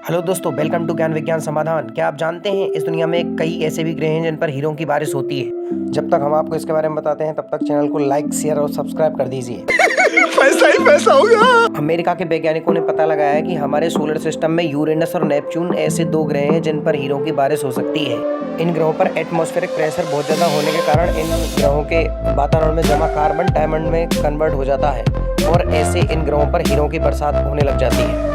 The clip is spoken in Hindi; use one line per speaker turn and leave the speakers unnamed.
हेलो दोस्तों, वेलकम टू ज्ञान विज्ञान समाधान। क्या आप जानते हैं इस दुनिया में कई ऐसे भी ग्रह हैं जिन पर हीरों की बारिश होती है। जब तक हम आपको इसके बारे में बताते हैं तब तक चैनल को लाइक, शेयर और सब्सक्राइब कर दीजिए।
पैसा ही पैसा होगा।
अमेरिका के वैज्ञानिकों ने पता लगाया है कि हमारे सोलर सिस्टम में यूरेनस और नेपच्यून ऐसे दो ग्रह हैं जिन पर हीरों की बारिश हो सकती है। इन ग्रहों पर एटमॉस्फेरिक प्रेशर बहुत ज़्यादा होने के कारण इन ग्रहों के वातावरण में जमा कार्बन डायमंड में कन्वर्ट हो जाता है और ऐसे इन ग्रहों पर हीरों की बरसात होने लग जाती है।